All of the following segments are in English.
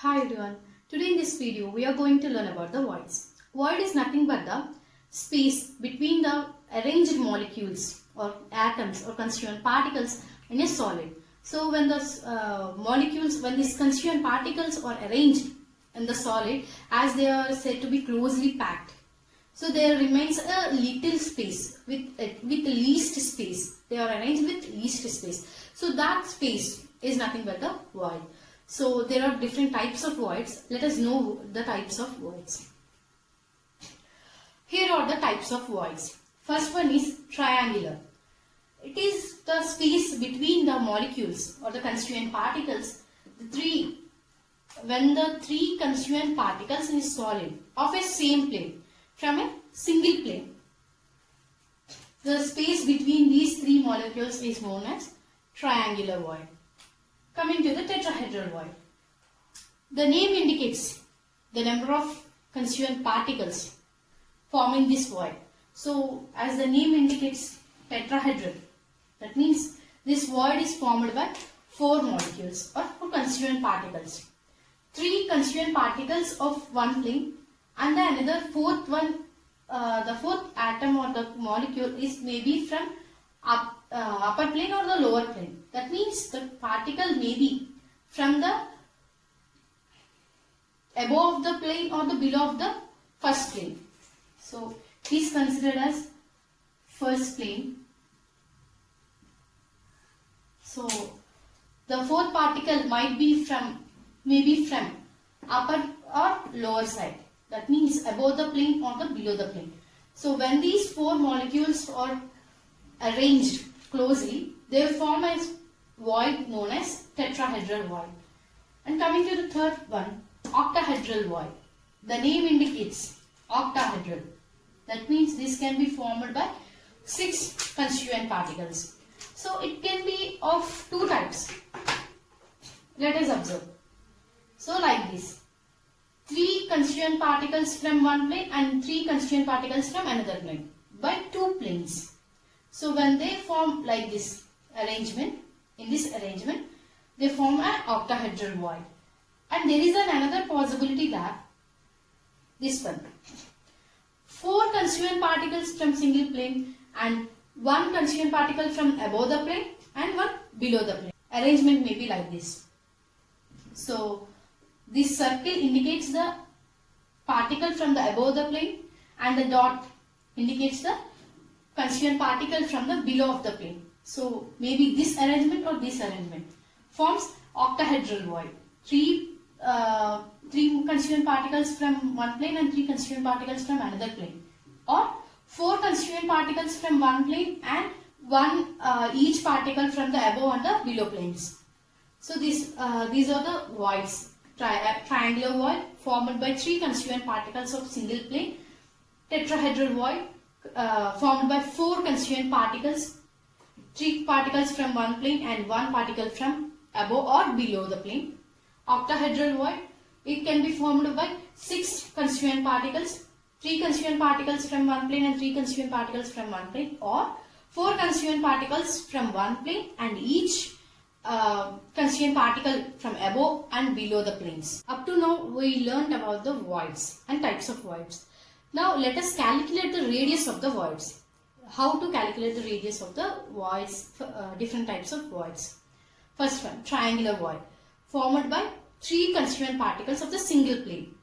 Hi everyone, today in this video we are going to learn about the voids. Void is nothing but the space between the arranged molecules or atoms or constituent particles in a solid. So when these constituent particles are arranged in the solid as they are said to be closely packed. So there remains a little space with least space. They are arranged with least space. So that space is nothing but the void. So there are different types of voids. Let us know the types of voids. Here are the types of voids. First one is triangular. It is the space between the molecules or the constituent particles. When the three constituent particles is solid of a same plane from a single plane. The space between these three molecules is known as triangular void. Coming to the tetrahedral void. The name indicates the number of constituent particles forming this void. So, as the name indicates tetrahedral, that means this void is formed by 4 molecules or 4 constituent particles. 3 constituent particles of one plane and the another fourth one, the fourth atom or the molecule is maybe from upper plane or the lower plane. That means the particle may be from the above the plane or the below of the first plane. So it is considered as first plane. So the fourth particle might be maybe from upper or lower side. That means above the plane or the below the plane. So when these 4 molecules are arranged closely, they form a void known as tetrahedral void. And coming to the third one, octahedral void. The name indicates octahedral. That means this can be formed by 6 constituent particles. So it can be of 2 types. Let us observe. So like this. 3 constituent particles from one plane and 3 constituent particles from another plane by 2 planes. So when they form like this arrangement, in this arrangement, they form an octahedral void. And there is another possibility that this one. 4 constituent particles from single plane and 1 constituent particle from above the plane and 1 below the plane. Arrangement may be like this. So this circle indicates the particle from the above the plane and the dot indicates the constituent particle from the below of the plane. So maybe this arrangement or this arrangement forms octahedral void. 3 constituent particles from one plane and 3 constituent particles from another plane, or 4 constituent particles from one plane and 1 each particle from the above and the below planes. So these are the voids. Triangular void formed by 3 constituent particles of single plane. Tetrahedral void formed by 4 constituent particles, 3 particles from one plane and 1 particle from above or below the plane. Octahedral void, it can be formed by 6 constituent particles, 3 constituent particles from one plane and 3 constituent particles from one plane, or 4 constituent particles from one plane and each constituent particle from above and below the planes. Up to now we learned about the voids and types of voids. Now let us calculate the radius of the voids. How to calculate the radius of the voids, different types of voids. First one, triangular void, formed by 3 constituent particles of the single plane.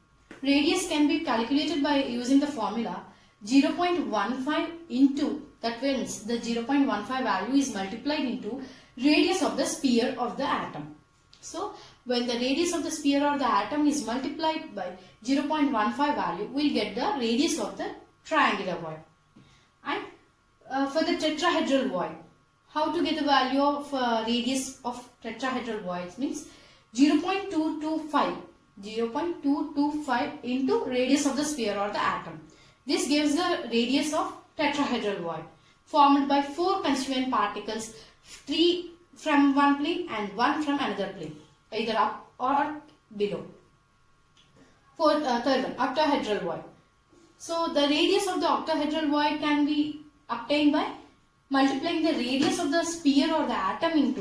Radius can be calculated by using the formula 0.15 into, that means the 0.15 value is multiplied into radius of the sphere of the atom. So when the radius of the sphere or the atom is multiplied by 0.15 value, we will get the radius of the triangular void. And for the tetrahedral void, how to get the value of radius of tetrahedral voids means 0.225 into radius of the sphere or the atom. This gives the radius of tetrahedral void formed by 4 constituent particles, 3 from one plane and 1 from another plane, either up or below. Third one, octahedral void. So the radius of the octahedral void can be obtained by multiplying the radius of the sphere or the atom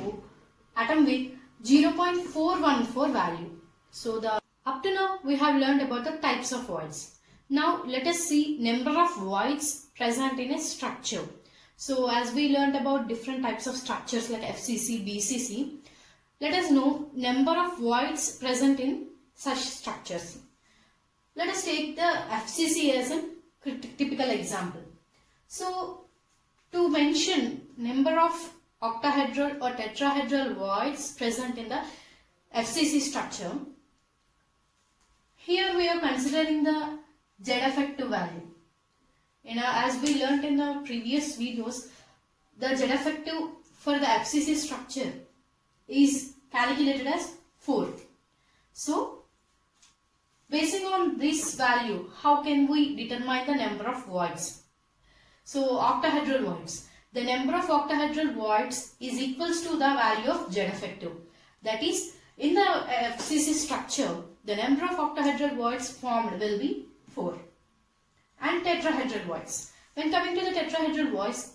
with 0.414 value. So the Up to now, we have learned about the types of voids. Now, let us see number of voids present in a structure. So, as we learned about different types of structures like FCC, BCC, let us know number of voids present in such structures. Let us take the FCC as a typical example. So, to mention number of octahedral or tetrahedral voids present in the FCC structure, here we are considering the Z effective value. As we learnt in the previous videos, the Z effective for the FCC structure is calculated as 4. So, basing on this value, how can we determine the number of voids? So, octahedral voids. The number of octahedral voids is equals to the value of Z effective. That is, in the FCC structure, the number of octahedral voids formed will be 4. And tetrahedral voids. When coming to the tetrahedral voids,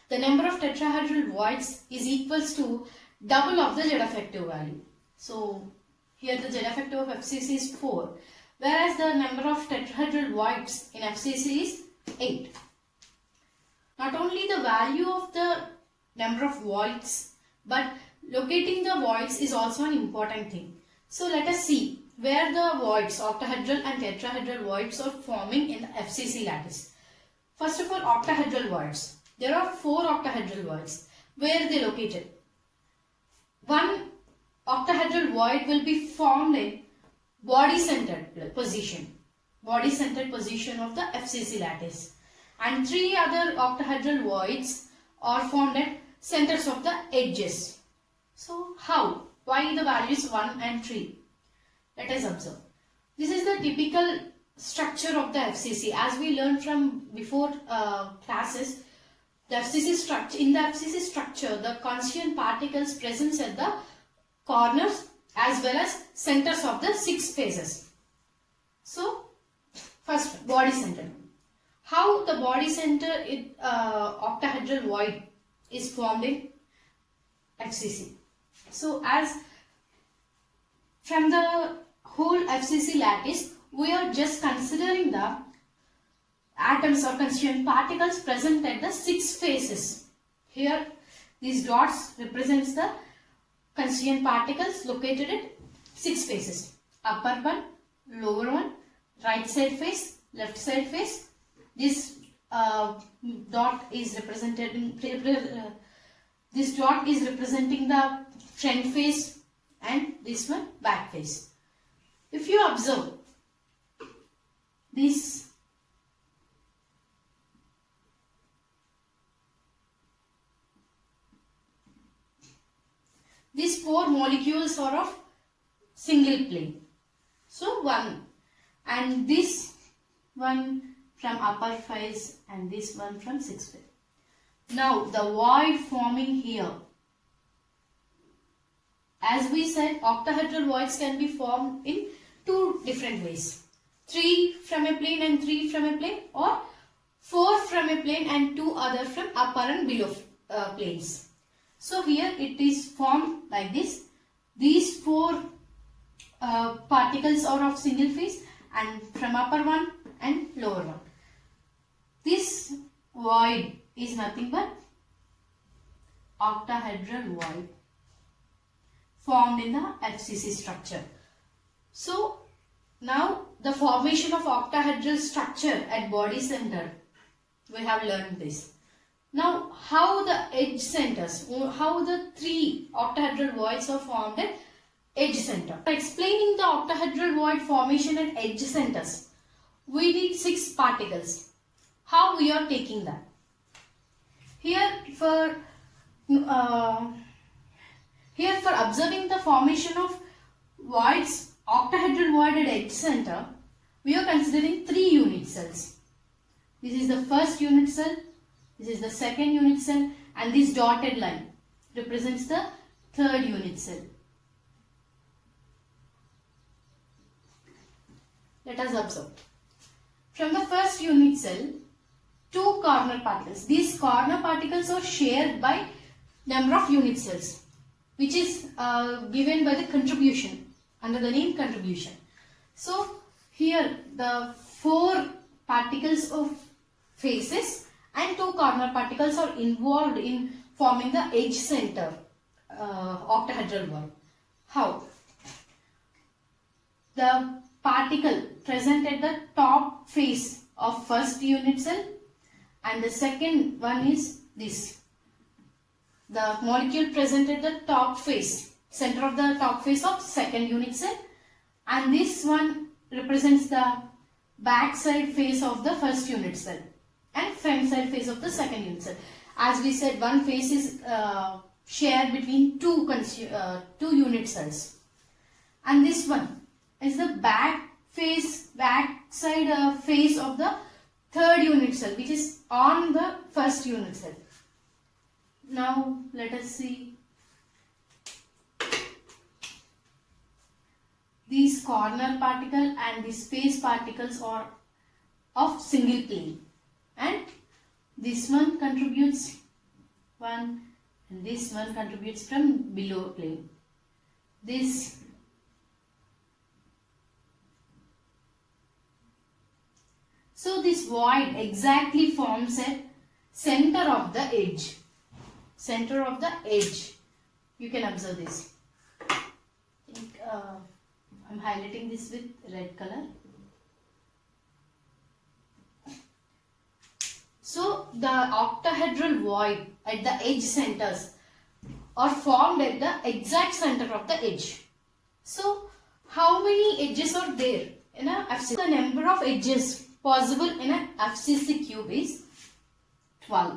the number of tetrahedral voids is equals to double of the Z effective value. So, here the Z effective of FCC is 4, whereas the number of tetrahedral voids in FCC is 8. Not only the value of the number of voids, but locating the voids is also an important thing. So let us see where the voids, octahedral and tetrahedral voids are forming in the FCC lattice. First of all, octahedral voids. There are 4 octahedral voids. Where they located? One octahedral void will be formed in body-centered position. Body-centered position of the FCC lattice. And 3 other octahedral voids are formed at centers of the edges. So how? Why the values 1 and 3? Let us observe. This is the typical structure of the FCC. As we learned from before classes, the FCC structure, in the FCC structure, the constituent particles present at the corners as well as centers of the 6 faces. So, first, body center. How the body center octahedral void is formed in FCC. So, as from the whole FCC lattice, we are just considering the atoms or constituent particles present at the 6 faces. Here, these dots represents the constituent particles located at 6 faces. Upper one, lower one, right side face, left side face. This dot is representing the front face and this one back face. If you observe these these 4 molecules are of single plane. So 1 and this one from upper face and this one from 6th face. Now the void forming here. As we said, octahedral voids can be formed in 2 different ways. 3 from a plane and 3 from a plane, or 4 from a plane and 2 other from upper and below planes. So here it is formed like this. These 4 particles are of single phase and from upper one and lower one. This void is nothing but octahedral void formed in the FCC structure. So now the formation of octahedral structure at body center, we have learned this. Now how the edge centers, how the 3 octahedral voids are formed at edge center. Explaining the octahedral void formation at edge centers, we need 6 particles. How we are taking that? Here for observing the formation of voids, octahedral void at edge center, we are considering 3 unit cells. This is the first unit cell, this is the second unit cell, and this dotted line represents the third unit cell. Let us observe. From the first unit cell, 2 corner particles. These corner particles are shared by number of unit cells. which is given by the contribution, under the name contribution. So here the 4 particles of faces and 2 corner particles are involved in forming the edge center octahedral wall. How? The particle present at the top face of first unit cell, and the second one is this. The molecule present at the top face, center of the top face of second unit cell, and this one represents the back side face of the first unit cell and front side face of the second unit cell. As we said, one face is shared between two unit cells, and this one is the back side face of the third unit cell, which is on the first unit cell. Now let us see these corner particle and these face particles are of single plane, and this one contributes one and this one contributes from below plane. So this void exactly forms a center of the edge. Center of the edge. You can observe this. I'm highlighting this with red color. So the octahedral void at the edge centers are formed at the exact center of the edge. So how many edges are there in a FCC? The number of edges possible in a FCC cube is 12,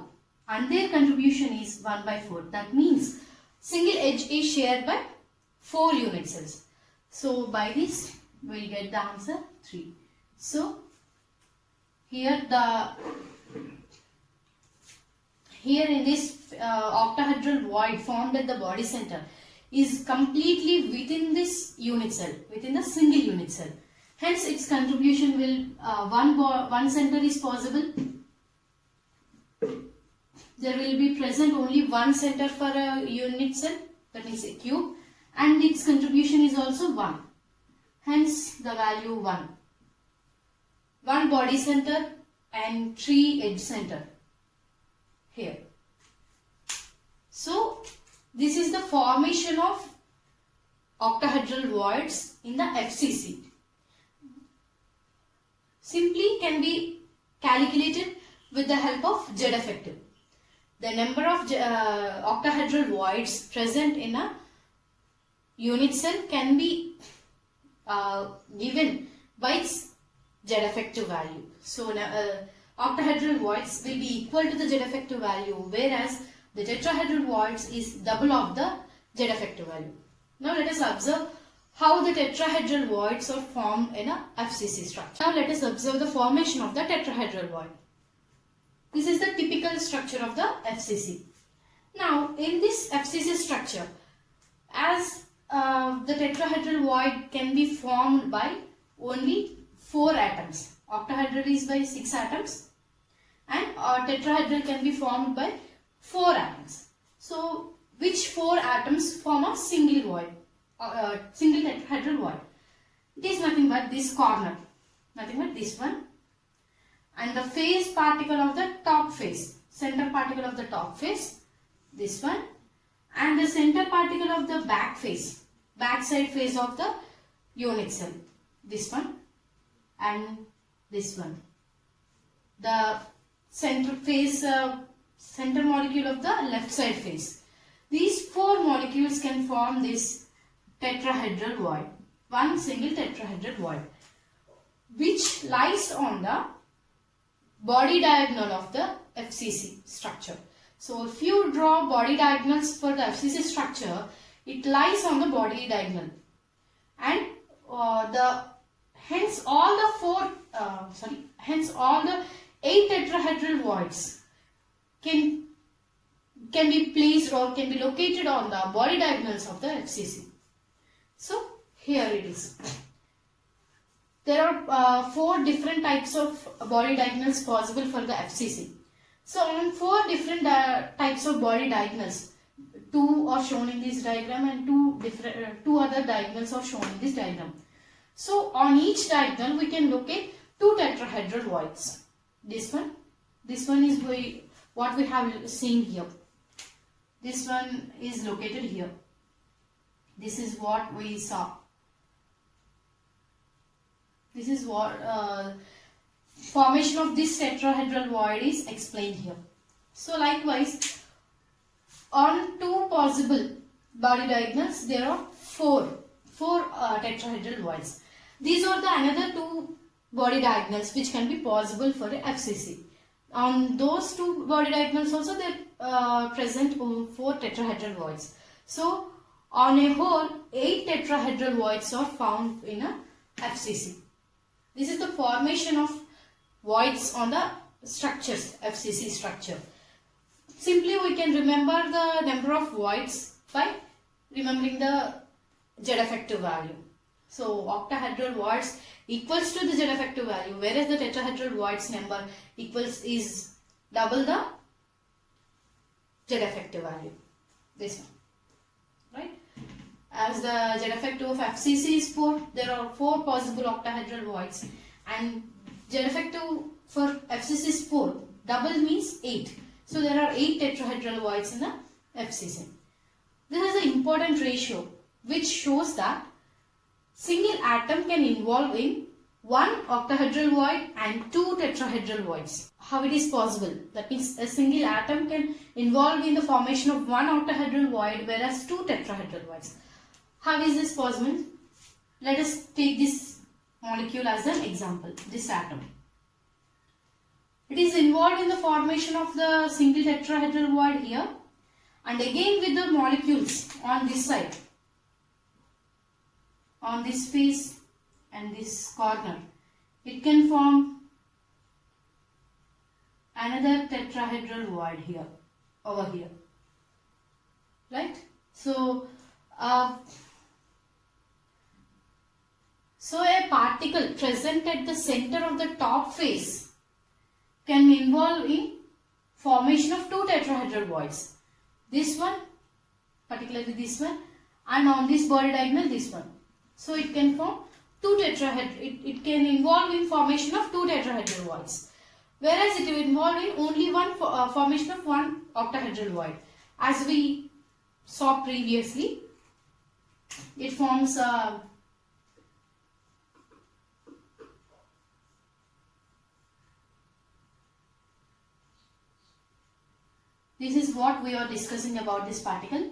and their contribution is 1/4. That means single edge is shared by 4 unit cells. So by this we will get the answer 3. So here in this octahedral void formed at the body center is completely within this unit cell, within the single unit cell. Hence its contribution will one center is possible. There will be present only one center for a unit cell, that means a cube, and its contribution is also 1. Hence the value 1. 1 body center and 3 edge center here. So this is the formation of octahedral voids in the FCC. Simply can be calculated with the help of Z effective. The number of octahedral voids present in a unit cell can be given by its Z effective value. So octahedral voids will be equal to the Z effective value, whereas the tetrahedral voids is double of the Z effective value. Now let us observe how the tetrahedral voids are formed in a FCC structure. Now let us observe the formation of the tetrahedral void. This is the typical structure of the FCC. Now in this FCC structure, as the tetrahedral void can be formed by only 4 atoms. Octahedral is by 6 atoms and tetrahedral can be formed by 4 atoms. So which 4 atoms form a single void, single tetrahedral void? It is nothing but this corner, nothing but this one, and the face particle of the top face, center particle of the top face, this one, and the center particle of the back face, back side face of the unit cell, this one and this one. The center face, center molecule of the left side face. These 4 molecules can form this tetrahedral void, one single tetrahedral void, which lies on the body diagonal of the FCC structure. So if you draw body diagonals for the FCC structure, it lies on the body diagonal, and hence all the 8 tetrahedral voids can be placed or can be located on the body diagonals of the FCC. So here it is. There are 4 different types of body diagonals possible for the FCC. So on 4 different types of body diagonals, two are shown in this diagram and two other diagonals are shown in this diagram. So on each diagonal we can locate two tetrahedral voids. This one is what we have seen here. This one is located here. This is what we saw. This is what formation of this tetrahedral void is explained here. So likewise, on two possible body diagonals, there are four tetrahedral voids. These are the another two body diagonals which can be possible for a FCC. On those two body diagonals also they present four tetrahedral voids. So on a whole, 8 tetrahedral voids are found in a FCC. This is the formation of voids on the structures, FCC structure. Simply we can remember the number of voids by remembering the Z effective value. So octahedral voids equals to the Z effective value, whereas the tetrahedral voids number is double the Z effective value. This one, right? As the Z effective of FCC is 4, there are 4 possible octahedral voids, and Z effective for FCC is 4. Double means 8. So there are 8 tetrahedral voids in the FCC. This is an important ratio which shows that single atom can involve in 1 octahedral void and 2 tetrahedral voids. How it is possible? That means a single atom can involve in the formation of 1 octahedral void whereas 2 tetrahedral voids. How is this possible? Let us take this molecule as an example, this atom. It is involved in the formation of the single tetrahedral void here, and again with the molecules on this side, on this face and this corner, it can form another tetrahedral void here, over here, right? So a particle present at the center of the top face can involve in formation of 2 tetrahedral voids. This one, particularly this one, and on this body diagonal, this one. So it can form 2 tetrahedral. It can involve in formation of 2 tetrahedral voids, whereas it will involve in only one formation of 1 octahedral void. As we saw previously, it forms this is what we are discussing about this particle.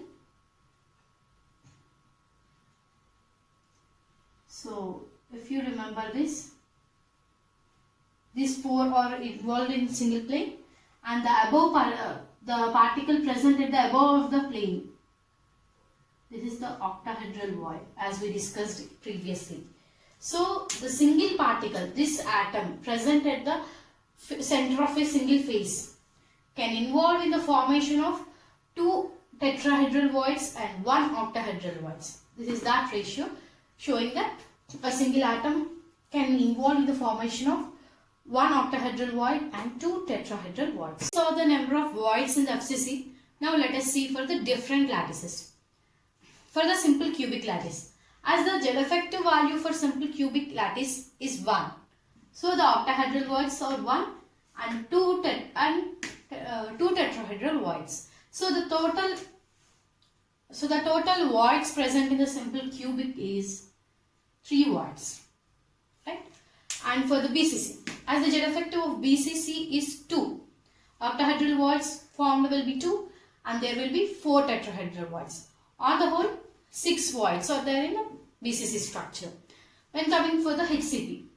So if you remember this, these 4 are involved in single plane, and the above the particle present at the above of the plane, this is the octahedral void as we discussed previously. So the single particle, this atom present at the center of a single face, can involve in the formation of 2 tetrahedral voids and 1 octahedral voids. This is that ratio showing that a single atom can involve in the formation of 1 octahedral void and 2 tetrahedral voids. So the number of voids in the FCC. Now let us see for the different lattices. For the simple cubic lattice, as the Z effective value for simple cubic lattice is 1, so the octahedral voids are 1 and 2 tetrahedral voids. So the total voids present in the simple cubic is 3 voids, right? And for the BCC, as the Z effective of BCC is 2, octahedral voids formed will be 2, and there will be 4 tetrahedral voids. On the whole, 6 voids are there in the BCC structure. When coming for the HCP,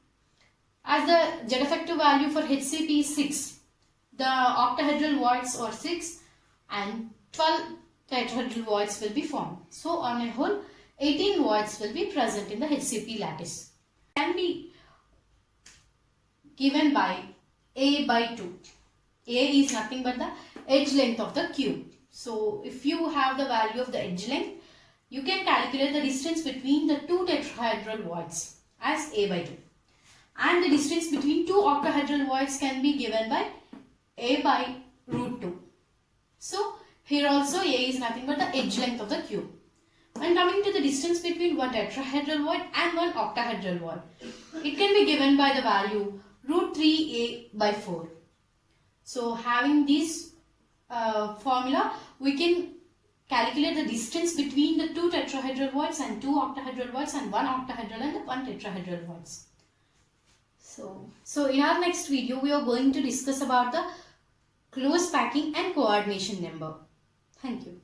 as the Z effective value for HCP is 6, the octahedral voids are 6 and 12 tetrahedral voids will be formed. So on a whole, 18 voids will be present in the HCP lattice. Can be given by A by 2. A is nothing but the edge length of the cube. So if you have the value of the edge length, you can calculate the distance between the 2 tetrahedral voids as A by 2. And the distance between 2 octahedral voids can be given by A by root 2. So Here also A is nothing but the edge length of the cube. And coming to the distance between one tetrahedral void and one octahedral void, it can be given by the value root 3a by 4. So having this formula, we can calculate the distance between the two tetrahedral voids and two octahedral voids and one octahedral and one tetrahedral voids. So in our next video, we are going to discuss about the close packing and coordination number. Thank you.